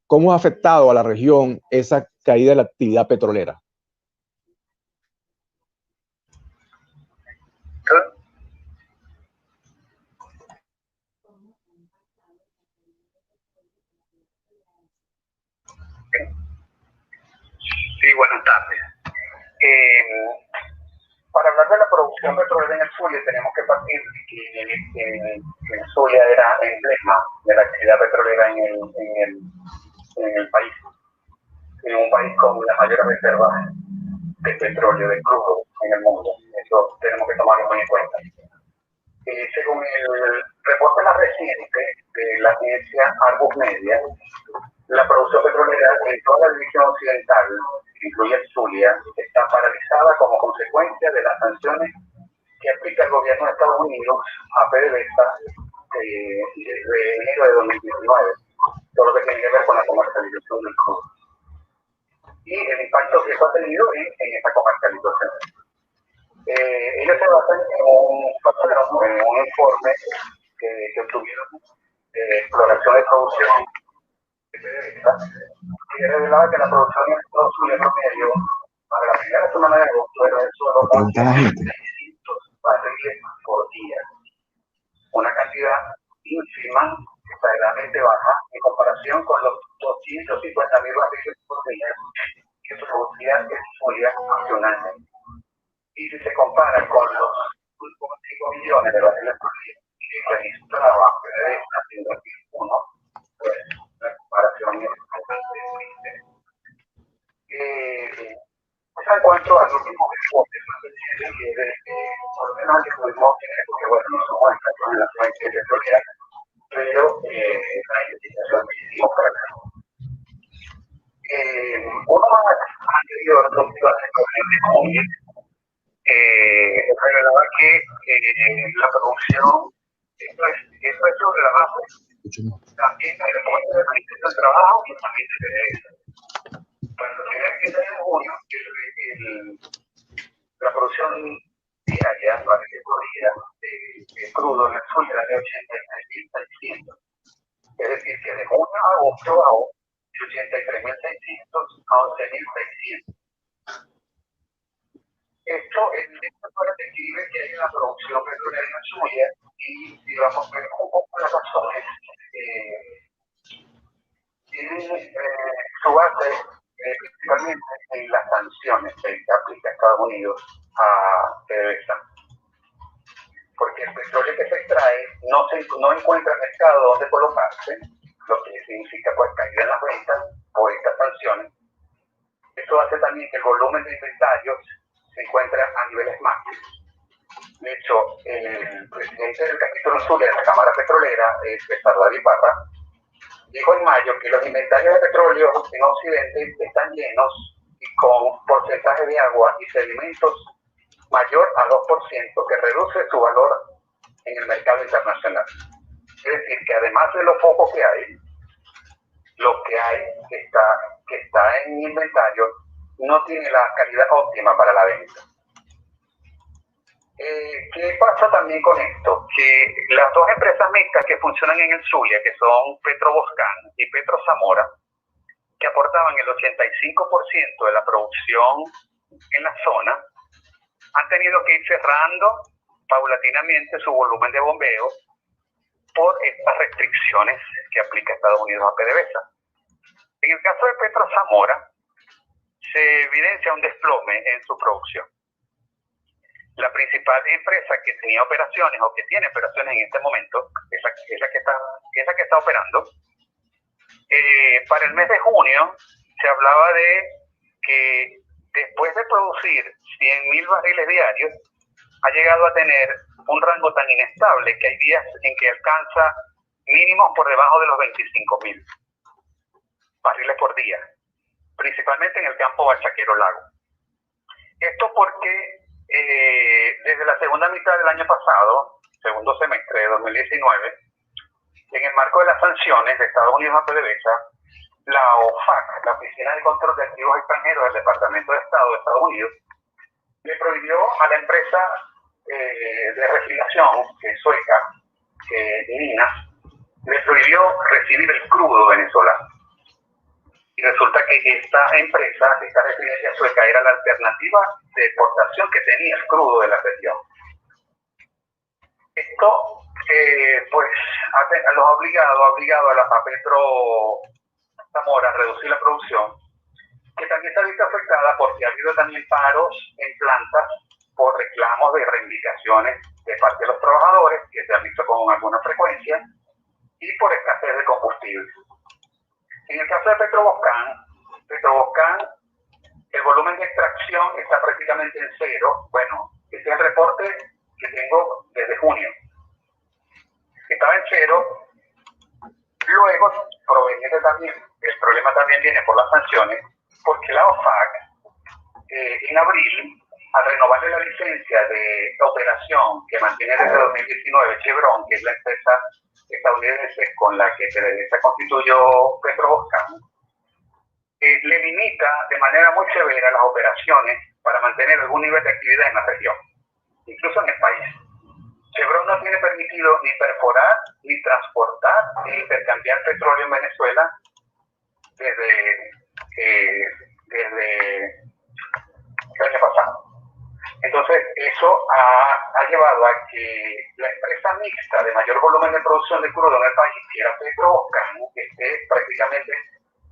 ¿Cómo ha afectado a la región esa caída de la actividad petrolera? Sí, buenas tardes. Para hablar de la producción petrolera en el Zulia tenemos que partir de que el Zulia era emblema de la actividad petrolera en el país. En un país con las mayores reservas de petróleo, de crudo en el mundo. Eso tenemos que tomarlo muy en cuenta. Según el reporte más reciente de la agencia Argus Media, la producción petrolera en toda la división occidental, que incluye el Zulia, está paralizada como consecuencia de las sanciones que aplica el gobierno de Estados Unidos a PDVSA desde enero de 2019, todo lo que tiene que ver con la comercialización del crudo. Y el impacto que eso ha tenido en esta comercialización. Ellos se basan en un informe que obtuvieron de exploración de producción de PDVSA, que revelaba que la producción en Estados Unidos promedio para la primera semana de agosto era de solo 600 barriles por día. Una cantidad ínfima, exageradamente baja, en comparación con los 250.000 barriles por día que producía el Zulia nacionalmente. Y si se compara con los 5 millones de barriles por día que registraba PDVSA en 2001, pues la comparación es bastante triste. En cuanto al último informe más reciente, que es por lo menos que pudimos tener, porque bueno, no somos expertos en la fuente petrolera, pero la investigación que hicimos para acá. Uno más anterior, 2009, revelaba que la producción, esto es sobre la base, también hay reporte de Ministerio del Trabajo y también de PDVSA. Cuando se empieza en junio, la producción diaria, la categoría de crudo en el sur era de 83.600. Es decir, que de junio a agosto bajó de 83.600 a 11.600. Esto describe que hay una producción petrolera en el Zulia, y si vamos a ver un poco las razones, tienen su base principalmente en las sanciones que aplica Estados Unidos a PDVSA. Porque el petróleo que se extrae no encuentra mercado donde colocarse, lo que significa pues caída en las ventas por estas sanciones. Esto hace también que el volumen de inventarios se encuentre a niveles máximos. De hecho, el presidente del capítulo sur de la Cámara Petrolera, César David Parra, dijo en mayo que los inventarios de petróleo en Occidente están llenos y con porcentaje de agua y sedimentos mayor a 2%, que reduce su valor en el mercado internacional. Es decir, que además de lo poco que hay, lo que hay que está en inventario no tiene la calidad óptima para la venta. ¿Qué pasa también con esto? Que las dos empresas mixtas que funcionan en el Zulia, que son Petroboscán y Petro Zamora, que aportaban el 85% de la producción en la zona, han tenido que ir cerrando paulatinamente su volumen de bombeo por estas restricciones que aplica Estados Unidos a PDVSA. En el caso de Petro Zamora, se evidencia un desplome en su producción. La principal empresa que tenía operaciones o que tiene operaciones en este momento, esa que está operando, para el mes de junio se hablaba de que después de producir 100.000 barriles diarios, ha llegado a tener un rango tan inestable que hay días en que alcanza mínimos por debajo de los 25.000 barriles por día, principalmente en el campo Bachaquero Lago. Esto porque desde la segunda mitad del año pasado, segundo semestre de 2019, en el marco de las sanciones de Estados Unidos a PDVSA, la OFAC, la Oficina de Control de Activos Extranjeros del Departamento de Estado de Estados Unidos, le prohibió a la empresa de refinación, que es sueca, Nina, le prohibió recibir el crudo venezolano. Y resulta que esta empresa, esta refinería sueca, era la alternativa de exportación que tenía el crudo de la región. Esto, pues, ha obligado a la Petro Zamora a reducir la producción, que también se ha visto afectada porque ha habido también paros en plantas por reclamos de reivindicaciones de parte de los trabajadores, que se han visto con alguna frecuencia, y por escasez de combustible. En el caso de Petroboscán, el volumen de extracción está prácticamente en cero. Bueno, ese es el reporte que tengo desde junio. Estaba en cero. Luego, proveniente también, el problema también viene por las sanciones, porque la OFAC, en abril, al renovarle la licencia de operación que mantiene desde 2019 Chevron, que es la empresa estadounidense con la que se constituyó Petroboscán, le limita de manera muy severa las operaciones para mantener algún nivel de actividad en la región, incluso en el país. Chevron no tiene permitido ni perforar, ni transportar, ni intercambiar petróleo en Venezuela desde el año pasado. Entonces, eso ha llevado a que la empresa mixta de mayor volumen de producción de crudo en el país, que era Petroboscán, esté prácticamente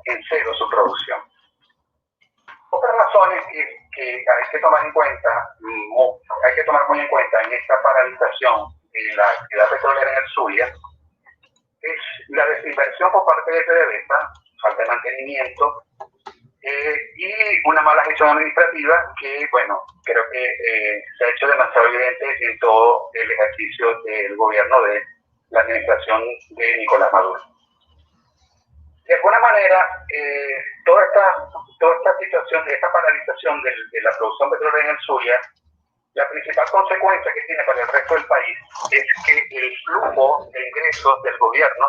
en cero su producción. Otras razones que hay que tomar en cuenta, muy en cuenta en esta paralización de la actividad petrolera en el Zulia, es la desinversión por parte de PDVSA, falta de mantenimiento, y una mala gestión administrativa que, bueno, creo que se ha hecho demasiado evidente en todo el ejercicio del gobierno de la administración de Nicolás Maduro. De alguna manera, toda esta situación, esta paralización de la producción petrolera en el Zulia, la principal consecuencia que tiene para el resto del país es que el flujo de ingresos del gobierno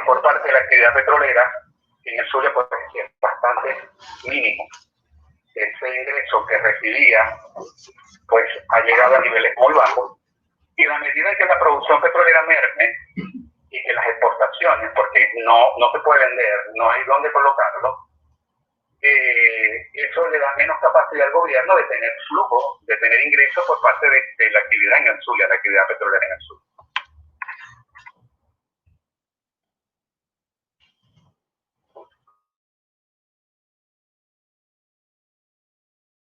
por parte de la actividad petrolera en el Zulia pues, es bastante mínimo. Ese ingreso que recibía pues ha llegado a niveles muy bajos, y a medida que la producción petrolera merme y que las exportaciones, porque no se puede vender, no hay dónde colocarlo, eso le da menos capacidad al gobierno de tener flujo, de tener ingresos por parte de la actividad en el Zulia, la actividad petrolera en el Zulia.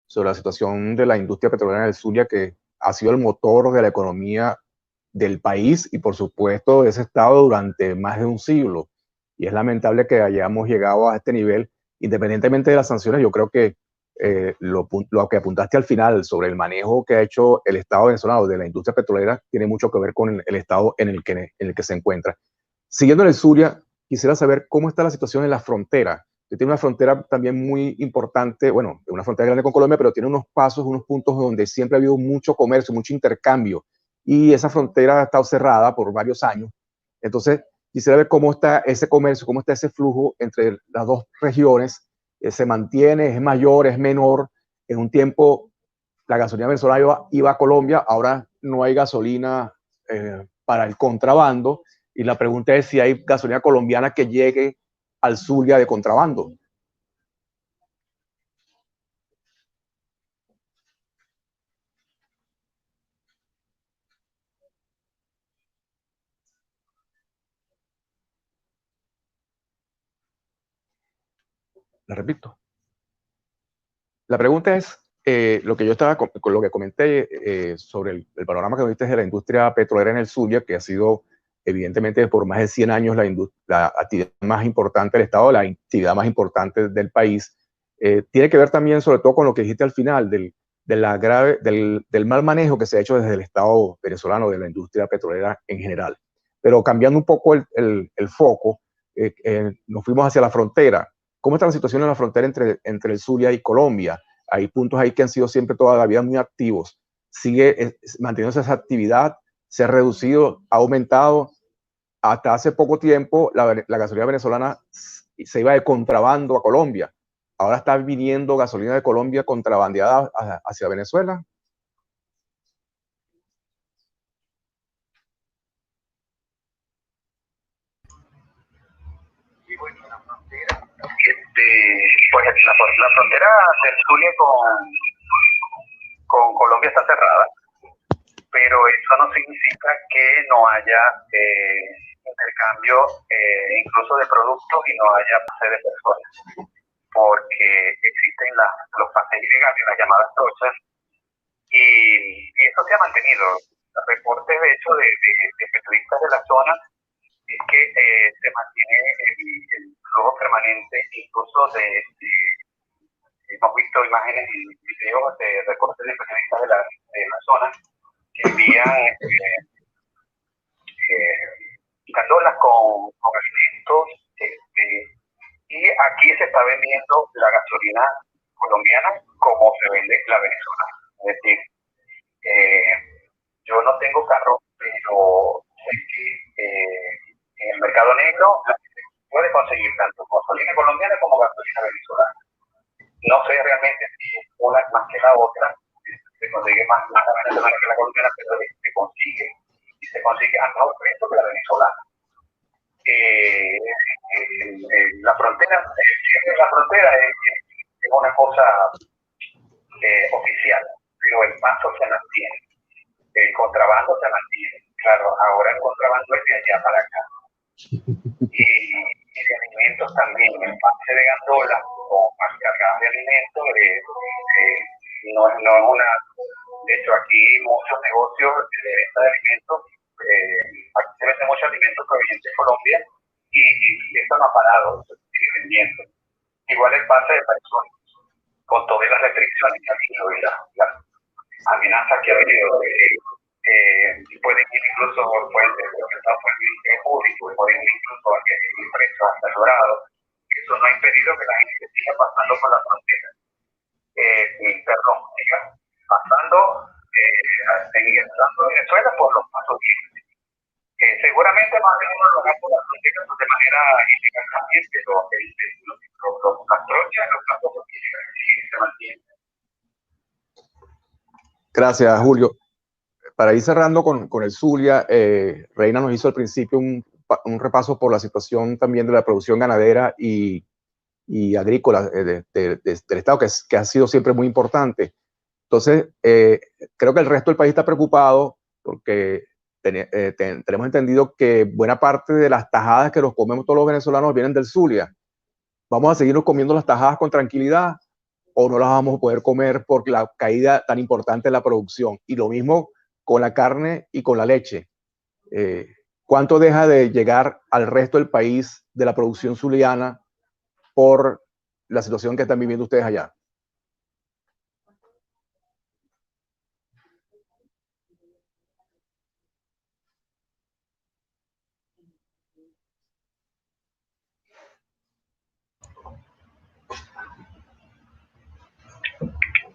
Sobre la situación de la industria petrolera en el Zulia, que ha sido el motor de la economía del país y, por supuesto, de ese estado durante más de un siglo. Y es lamentable que hayamos llegado a este nivel, independientemente de las sanciones. Yo creo que lo que apuntaste al final sobre el manejo que ha hecho el Estado venezolano de la industria petrolera tiene mucho que ver con el estado en el que se encuentra. Siguiendo en el Zulia, quisiera saber cómo está la situación en la frontera. Tiene una frontera también muy importante, bueno, una frontera grande con Colombia, pero tiene unos pasos, unos puntos donde siempre ha habido mucho comercio, mucho intercambio. y esa frontera ha estado cerrada por varios años. Entonces, quisiera ver cómo está ese comercio, cómo está ese flujo entre las dos regiones. ¿Se mantiene, es mayor, es menor? En un tiempo la gasolina venezolana iba a Colombia, ahora no hay gasolina para el contrabando, y la pregunta es si hay gasolina colombiana que llegue al Zulia de contrabando. La repito. La pregunta es, lo que yo estaba con lo que comenté sobre el panorama que viste de la industria petrolera en el Zulia, que ha sido evidentemente por más de 100 años la actividad más importante del Estado, la actividad más importante del país, tiene que ver también sobre todo con lo que dijiste al final, del mal manejo que se ha hecho desde el Estado venezolano de la industria petrolera en general. Pero cambiando un poco el foco, nos fuimos hacia la frontera. ¿Cómo está la situación en la frontera entre el Zulia y Colombia? Hay puntos ahí que han sido siempre toda la vida muy activos. ¿Sigue manteniéndose esa actividad? ¿Se ha reducido? ¿Ha aumentado? Hasta hace poco tiempo la gasolina venezolana se iba de contrabando a Colombia. Ahora está viniendo gasolina de Colombia contrabandeada hacia Venezuela. Pues la frontera del Zulia con Colombia está cerrada, pero eso no significa que no haya intercambio incluso de productos y no haya pase de personas, porque existen los pases ilegales, las llamadas trochas, y eso se ha mantenido. Reportes de hecho de periodistas de la zona es que se mantiene el flujo permanente, incluso hemos visto imágenes y videos de reportes de periodistas de la zona que envían gandolas con alimentos, y aquí se está vendiendo la gasolina colombiana como se vende la venezolana. Es decir, yo no tengo carro, pero sé que en el mercado negro la gente puede conseguir tanto gasolina colombiana como gasolina venezolana. No sé realmente si una es más que la otra, se consigue más la venezolana que la colombiana, pero se consigue a mejor precio que la venezolana. La frontera es una cosa oficial, pero el paso se mantiene, el contrabando se mantiene. Claro, ahora el contrabando es de allá para acá. Y de alimentos también, el pase de gandolas o más cargadas de alimentos no es una. De hecho, aquí muchos negocios de venta de alimentos, aquí se vende mucho alimento proveniente de Colombia y esto no ha parado, se sigue vendiendo. Igual el pase de personas, con todas las restricciones que ha habido y las amenazas que ha habido, pueden ir incluso pueden ser processados por el Ministerio Público, pueden ir incluso a que el preso hasta el Dorado. Eso no ha impedido que la gente siga pasando por la frontera. Siga pasando, seguir entrando a Venezuela por los pasos libres. Seguramente más de uno lo haga por la frontera de manera ilegal también, pero las trochas, los pasos ilegales sí se mantienen. Gracias, Julio. Para ir cerrando con el Zulia, Reina nos hizo al principio un repaso por la situación también de la producción ganadera y agrícola del Estado, que ha sido siempre muy importante. Entonces, creo que el resto del país está preocupado porque tenemos entendido que buena parte de las tajadas que nos comemos todos los venezolanos vienen del Zulia. ¿Vamos a seguirnos comiendo las tajadas con tranquilidad o no las vamos a poder comer por la caída tan importante de la producción? Y lo mismo con la carne y con la leche. ¿Cuánto deja de llegar al resto del país de la producción zuliana por la situación que están viviendo ustedes allá?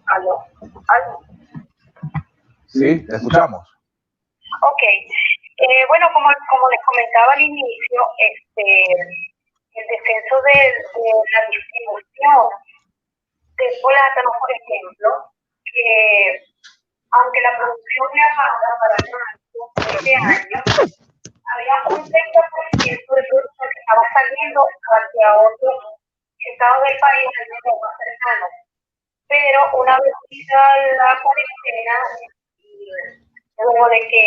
¿Aló? Sí, te escuchamos. Ok. Bueno, como les comentaba al inicio, el descenso de la distribución del plátano, por ejemplo, que aunque la producción era baja para marzo de este año, había un 30% de producción que estaba saliendo hacia otros estados del país, al menos más cercanos. Pero una vez vista la cuarentena, luego de que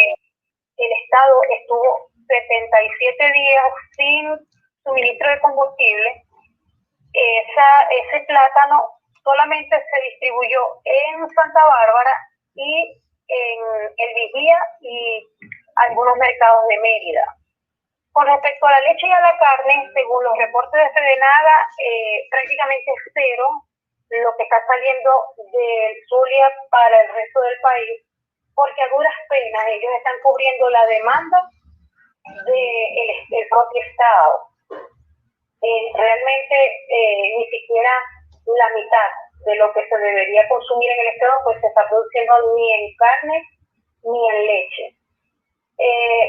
el Estado estuvo 77 días sin suministro de combustible, ese plátano solamente se distribuyó en Santa Bárbara y en El Vigía y algunos mercados de Mérida. Con respecto a la leche y a la carne, según los reportes de Fedenada, prácticamente es cero lo que está saliendo del Zulia para el resto del país, porque a duras penas ellos están cubriendo la demanda del propio Estado. Realmente ni siquiera la mitad de lo que se debería consumir en el Estado pues se está produciendo ni en carne ni en leche.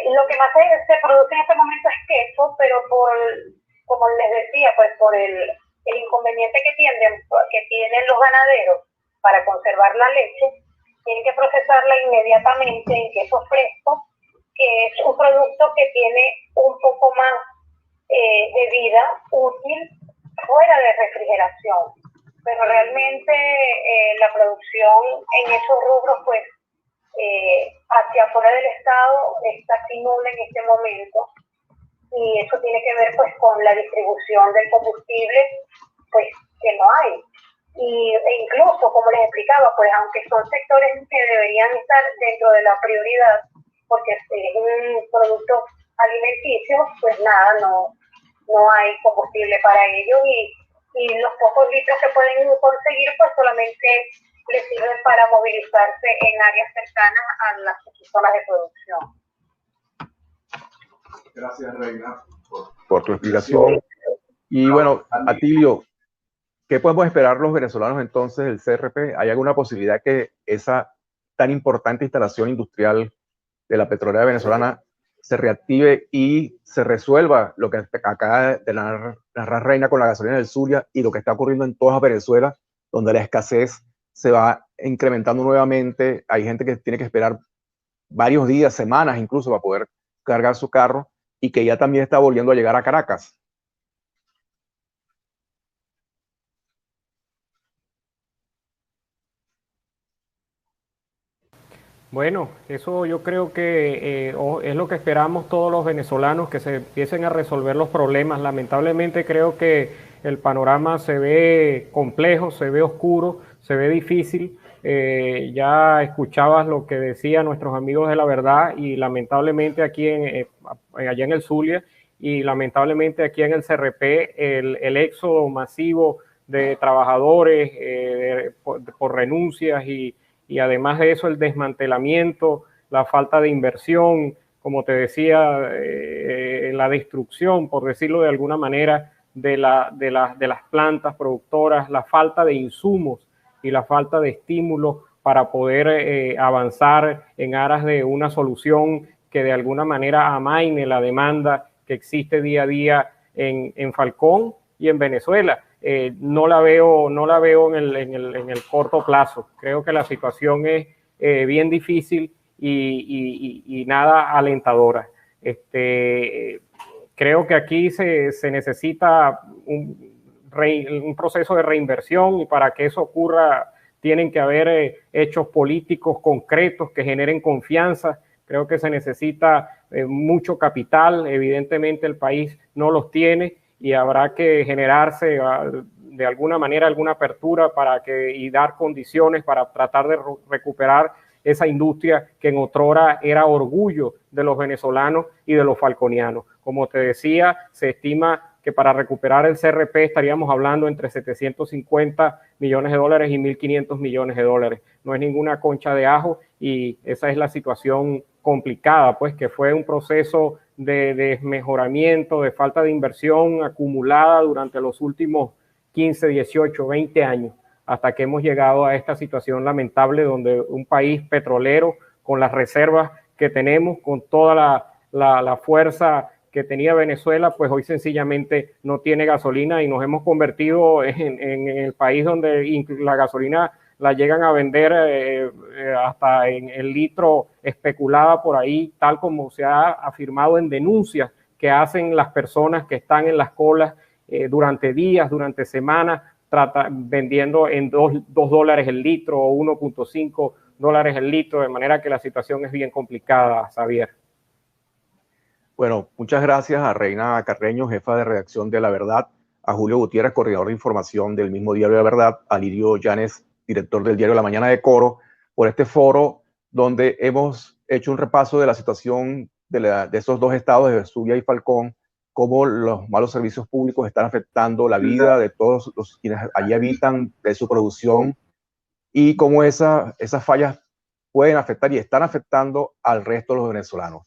Lo que más se produce en este momento es queso, pero como les decía, pues por el inconveniente que tienen los ganaderos para conservar la leche, tienen que procesarla inmediatamente en queso fresco, que es un producto que tiene un poco más de vida útil fuera de refrigeración. Pero realmente la producción en esos rubros, pues, hacia afuera del Estado está casi nula en este momento, y eso tiene que ver pues con la distribución del combustible, pues que no hay. E incluso, como les explicaba, pues aunque son sectores que deberían estar dentro de la prioridad, porque es un producto alimenticio, pues nada, no hay combustible para ellos, y los pocos litros que pueden conseguir pues solamente les sirven para movilizarse en áreas cercanas a las zonas de producción. Gracias, Reina, por tu explicación. Y bueno, Atilio, ¿qué podemos esperar los venezolanos entonces del CRP? ¿Hay alguna posibilidad que esa tan importante instalación industrial de la petrolera venezolana se reactive y se resuelva lo que acaba de narrar Reina con la gasolina del Zulia y lo que está ocurriendo en toda Venezuela, donde la escasez se va incrementando nuevamente? Hay gente que tiene que esperar varios días, semanas incluso, para poder cargar su carro, y que ya también está volviendo a llegar a Caracas. Bueno, eso yo creo que es lo que esperamos todos los venezolanos, que se empiecen a resolver los problemas. Lamentablemente creo que el panorama se ve complejo, se ve oscuro, se ve difícil. Ya escuchabas lo que decían nuestros amigos de La Verdad, y lamentablemente aquí allá en el Zulia, y lamentablemente aquí en el CRP, el éxodo masivo de trabajadores por renuncias y además de eso el desmantelamiento, la falta de inversión, como te decía, la destrucción, por decirlo de alguna manera, de las plantas productoras, la falta de insumos y la falta de estímulos para poder avanzar en aras de una solución que de alguna manera amaine la demanda que existe día a día en Falcón y en Venezuela. No la veo en el corto plazo. Creo que la situación es bien difícil y nada alentadora. Creo que aquí se necesita un proceso de reinversión, y para que eso ocurra tienen que haber hechos políticos concretos que generen confianza. Creo que se necesita mucho capital. Evidentemente el país no los tiene, y habrá que generarse de alguna manera alguna apertura y dar condiciones para tratar de recuperar esa industria que en otrora era orgullo de los venezolanos y de los falconianos. Como te decía, se estima que para recuperar el CRP estaríamos hablando entre 750 millones de dólares y 1.500 millones de dólares. No es ninguna concha de ajo, y esa es la situación complicada, pues, que fue un proceso de desmejoramiento, de falta de inversión acumulada durante los últimos 15, 18, 20 años, hasta que hemos llegado a esta situación lamentable donde un país petrolero con las reservas que tenemos, con toda la fuerza que tenía Venezuela, pues hoy sencillamente no tiene gasolina y nos hemos convertido en el país donde la gasolina la llegan a vender hasta en el litro especulada por ahí, tal como se ha afirmado en denuncias que hacen las personas que están en las colas durante días, durante semanas, vendiendo en $2 el litro o 1.5 dólares el litro, de manera que la situación es bien complicada, Xavier. Bueno, muchas gracias a Reina Carreño, jefa de redacción de La Verdad, a Julio Gutiérrez, coordinador de información del mismo diario La Verdad, a Lirio Llanes, director del diario La Mañana de Coro, por este foro donde hemos hecho un repaso de la situación de esos dos estados, de Zulia y Falcón, cómo los malos servicios públicos están afectando la vida de todos los quienes allí habitan, de su producción, y cómo esas fallas pueden afectar y están afectando al resto de los venezolanos.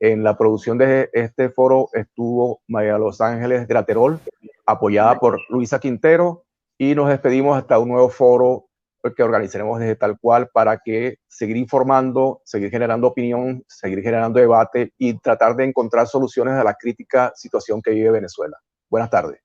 En la producción de este foro estuvo María Los Ángeles Graterol, apoyada por Luisa Quintero, y nos despedimos hasta un nuevo foro que organizaremos desde Tal Cual para que seguir informando, seguir generando opinión, seguir generando debate y tratar de encontrar soluciones a la crítica situación que vive Venezuela. Buenas tardes.